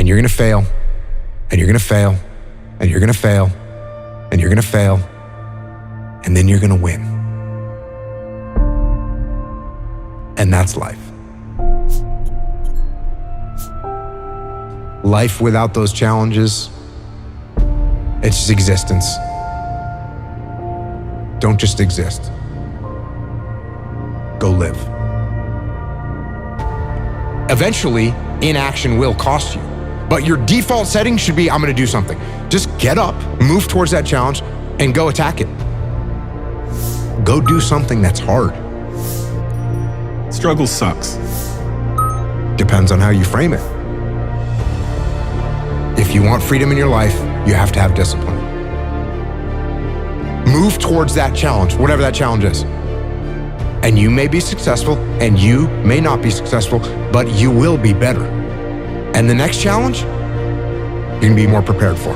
And you're gonna fail, and you're gonna fail, and you're gonna fail, and you're gonna fail, and then you're gonna win. And that's life. Life without those challenges, it's just existence. Don't just exist. Go live. Eventually, inaction will cost you, but your default setting should be, I'm gonna do something. Just get up, move towards that challenge, and go attack it. Go do something that's hard. Struggle sucks. Depends on how you frame it. If you want freedom in your life, you have to have discipline. Move towards that challenge, whatever that challenge is. And you may be successful and you may not be successful, but you will be better. And the next challenge, you're gonna be more prepared for.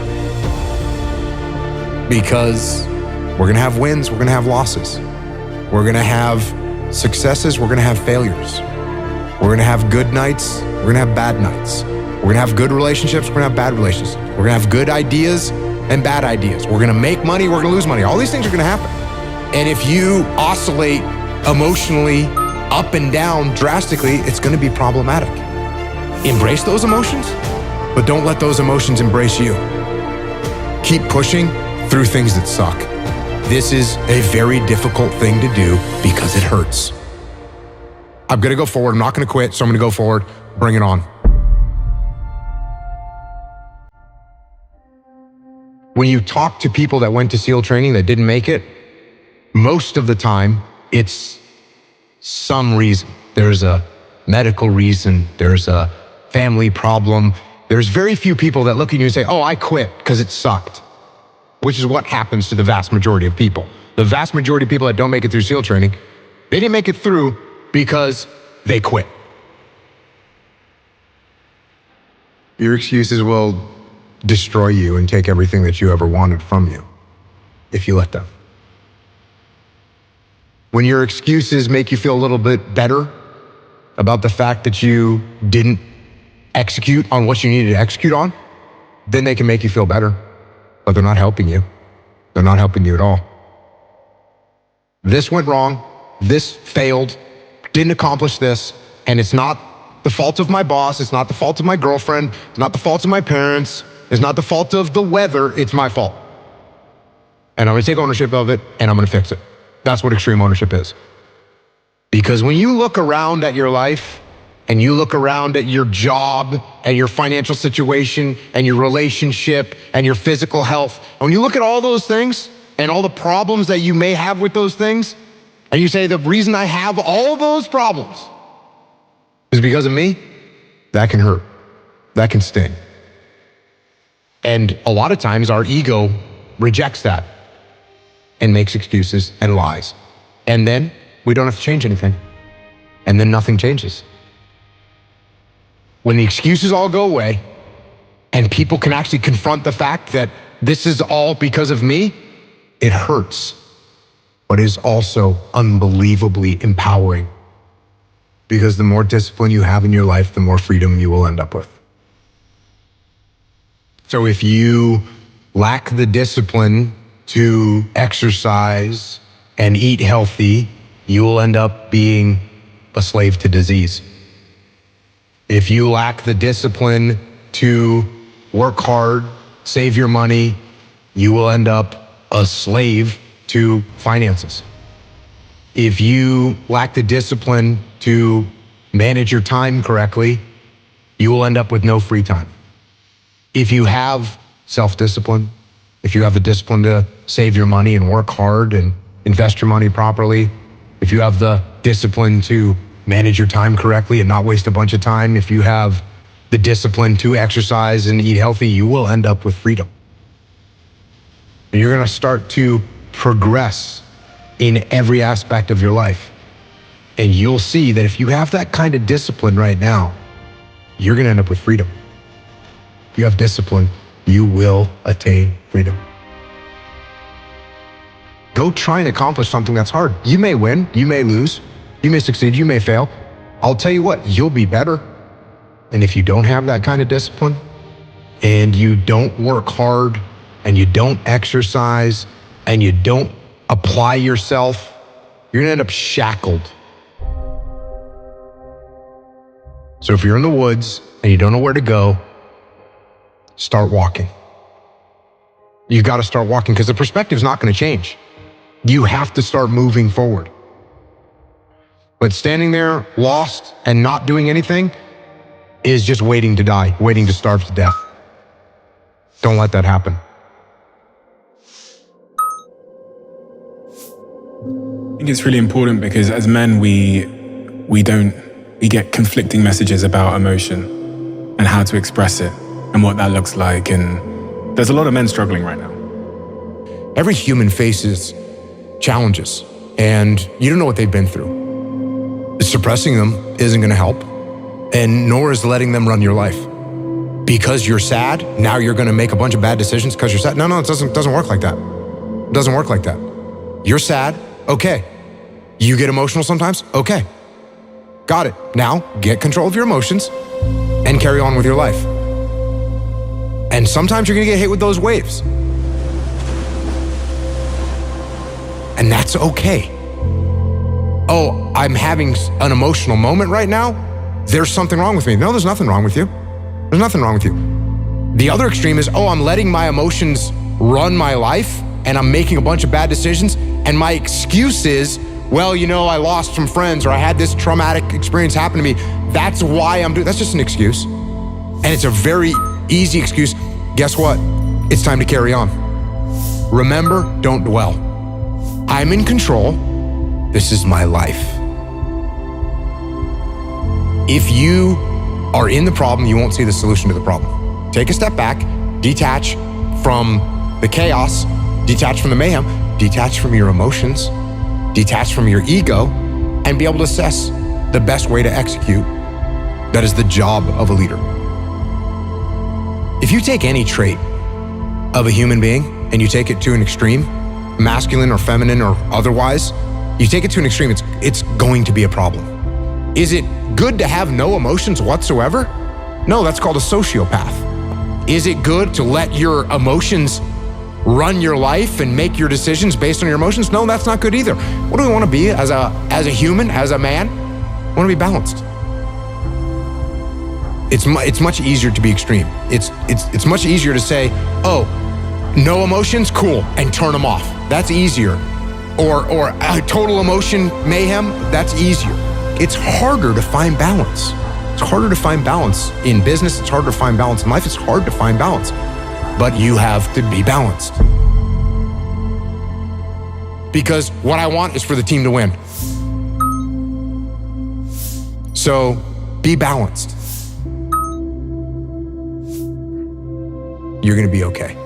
Because we're gonna have wins, we're gonna have losses. We're gonna have successes, we're gonna have failures. We're gonna have good nights, we're gonna have bad nights. We're gonna have good relationships, we're gonna have bad relationships. We're gonna have good ideas and bad ideas. We're gonna make money, we're gonna lose money. All these things are gonna happen. And if you oscillate emotionally up and down drastically, it's gonna be problematic. Embrace those emotions, but don't let those emotions embrace you. Keep pushing through things that suck. This is a very difficult thing to do because it hurts. I'm gonna go forward, I'm not gonna quit, so I'm gonna go forward, bring it on. When you talk to people that went to SEAL training that didn't make it, most of the time, it's some reason. There's a medical reason, there's a family problem. There's very few people that look at you and say, oh, I quit because it sucked, which is what happens to the vast majority of people. The vast majority of people that don't make it through SEAL training, they didn't make it through because they quit. Your excuses will destroy you and take everything that you ever wanted from you if you let them. When your excuses make you feel a little bit better about the fact that you didn't execute on what you needed to execute on, then they can make you feel better, but they're not helping you. They're not helping you at all. This went wrong, this failed, didn't accomplish this, and it's not the fault of my boss, it's not the fault of my girlfriend, it's not the fault of my parents, it's not the fault of the weather, it's my fault. And I'm gonna take ownership of it and I'm gonna fix it. That's what extreme ownership is. Because when you look around at your life and you look around at your job and your financial situation and your relationship and your physical health, and when you look at all those things and all the problems that you may have with those things, and you say, the reason I have all those problems is because of me, that can hurt, that can sting. And a lot of times our ego rejects that and makes excuses and lies. And then we don't have to change anything. And then nothing changes. When the excuses all go away and people can actually confront the fact that this is all because of me, it hurts, but is also unbelievably empowering. Because the more discipline you have in your life, the more freedom you will end up with. So if you lack the discipline to exercise and eat healthy, you will end up being a slave to disease. If you lack the discipline to work hard, save your money, you will end up a slave to finances. If you lack the discipline to manage your time correctly, you will end up with no free time. If you have self-discipline, if you have the discipline to save your money and work hard and invest your money properly, if you have the discipline to manage your time correctly and not waste a bunch of time, if you have the discipline to exercise and eat healthy, you will end up with freedom. You're gonna start to progress in every aspect of your life. And you'll see that if you have that kind of discipline right now, you're gonna end up with freedom. If you have discipline, you will attain freedom. Go try and accomplish something that's hard. You may win, you may lose, you may succeed, you may fail. I'll tell you what, you'll be better. And if you don't have that kind of discipline, and you don't work hard and you don't exercise and you don't apply yourself, you're gonna end up shackled. So if you're in the woods and you don't know where to go, start walking. You gotta start walking because the perspective's not gonna change. You have to start moving forward. But standing there lost and not doing anything is just waiting to die, waiting to starve to death. Don't let that happen. I think it's really important because as men, we get conflicting messages about emotion and how to express it and what that looks like. And there's a lot of men struggling right now. Every human faces challenges, and you don't know what they've been through. Suppressing them isn't going to help, and nor is letting them run your life. Because you're sad, now you're going to make a bunch of bad decisions because you're sad. No, it doesn't work like that. It doesn't work like that. You're sad, okay. You get emotional sometimes, okay. Got it. Now, get control of your emotions and carry on with your life. And sometimes you're going to get hit with those waves. And that's okay. Oh, I'm having an emotional moment right now. There's something wrong with me. No, there's nothing wrong with you. There's nothing wrong with you. The other extreme is, I'm letting my emotions run my life and I'm making a bunch of bad decisions. And my excuse is, I lost some friends or I had this traumatic experience happen to me. That's why I'm doing, that's just an excuse. And it's a very easy excuse. Guess what? It's time to carry on. Remember, don't dwell. I'm in control. This is my life. If you are in the problem, you won't see the solution to the problem. Take a step back, detach from the chaos, detach from the mayhem, detach from your emotions, detach from your ego, and be able to assess the best way to execute. That is the job of a leader. If you take any trait of a human being and you take it to an extreme, masculine or feminine or otherwise, you take it to an extreme, it's going to be a problem. Is it good to have no emotions whatsoever? No, that's called a sociopath. Is it good to let your emotions run your life and make your decisions based on your emotions? No, that's not good either. What do we want to be as a human, as a man? We want to be balanced. It's much easier to be extreme. It's much easier to say, no emotions, cool, and turn them off. That's easier. Or total emotion mayhem, that's easier. It's harder to find balance. It's harder to find balance in business. It's harder to find balance in life. It's hard to find balance. But you have to be balanced. Because what I want is for the team to win. So be balanced. You're going to be okay.